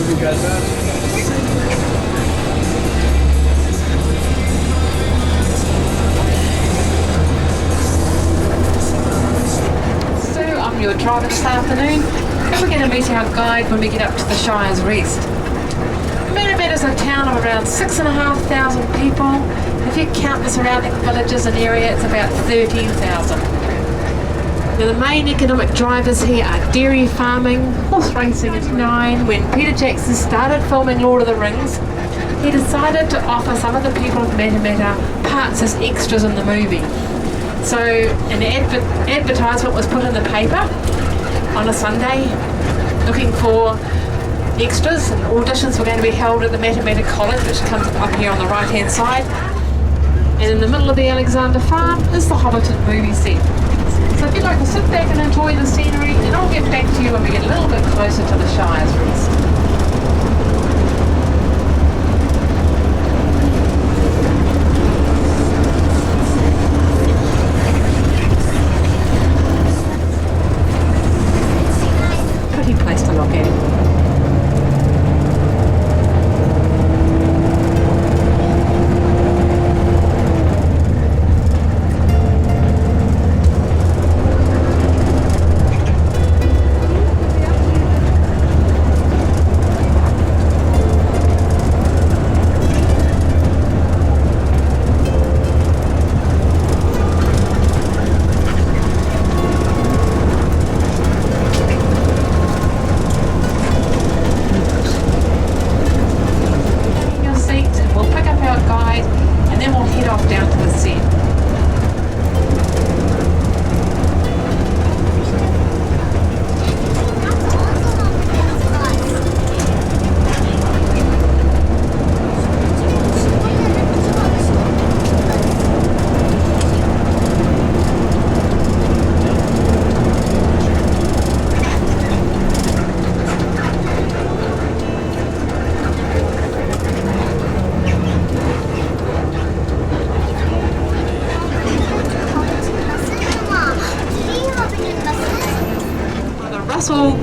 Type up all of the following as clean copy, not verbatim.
I'm your driver this afternoon, and we're going to meet our guide when we get up to the Shire's Rest. Matamata is a town of around 6,500 people. If you count the surrounding villages and area, it's about 13,000. Now, the main economic drivers here are dairy farming, horse racing and nine. When Peter Jackson started filming Lord of the Rings, he decided to offer some of the people of Matamata parts as extras in the movie. So an advertisement was put in the paper on a Sunday looking for extras, and auditions were going to be held at the Matamata College, which comes up here on the right hand side. And in the middle of the Alexander Farm is the Hobbiton Movie Set. So if you'd like to sit back and enjoy the scenery, and I'll get back to you when we get a little bit closer to the Shire's Rest. Place to look at.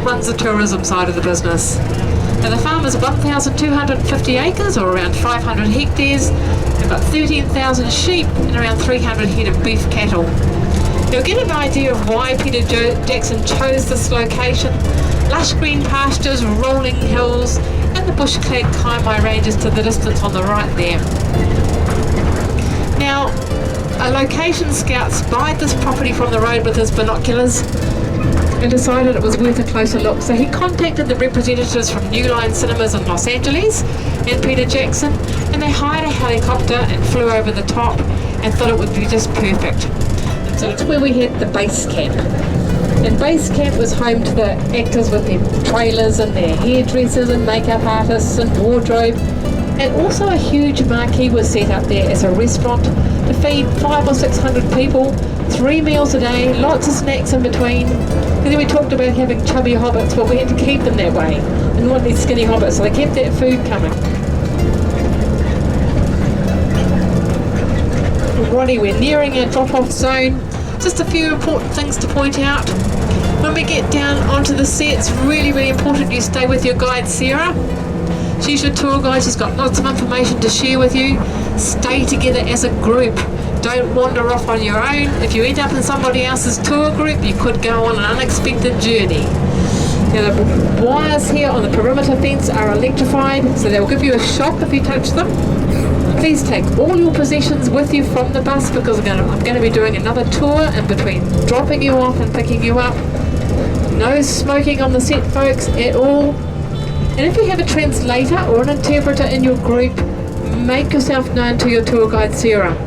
Runs the tourism side of the business. Now the farm is 1,250 acres, or around 500 hectares, and got 13,000 sheep and around 300 head of beef cattle. You'll get an idea of why Peter Jackson chose this location. Lush green pastures, rolling hills, and the bush-clad Kaimai ranges to the distance on the right there. Now, a location scout spied this property from the road with his binoculars and decided it was worth a closer look. So he contacted the representatives from New Line Cinemas in Los Angeles and Peter Jackson, and they hired a helicopter and flew over the top and thought it would be just perfect. And so that's where we had the base camp. And base camp was home to the actors with their trailers and their hairdressers and makeup artists and wardrobe. And also a huge marquee was set up there as a restaurant to feed 500 or 600 people, 3 meals a day, lots of snacks in between. And then we talked about having chubby hobbits, but we had to keep them that way. We didn't want these skinny hobbits, so they kept that food coming. Alrighty, we're nearing our drop-off zone. Just a few important things to point out. When we get down onto the set, it's really, really important you stay with your guide, Sarah. She's your tour guide. She's got lots of information to share with you. Stay together as a group. Don't wander off on your own. If you end up in somebody else's tour group, you could go on an unexpected journey. Now, the wires here on the perimeter fence are electrified, so they'll give you a shock if you touch them. Please take all your possessions with you from the bus, because I'm going to be doing another tour in between dropping you off and picking you up. No smoking on the set, folks, at all. And if you have a translator or an interpreter in your group, make yourself known to your tour guide, Sarah.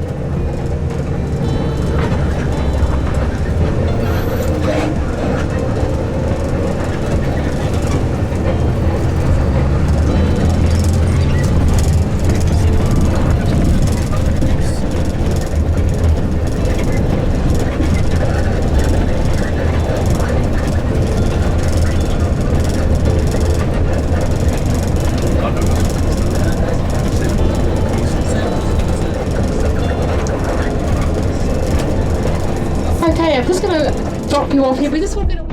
Okay, I'm just going to drop you off here. We just want to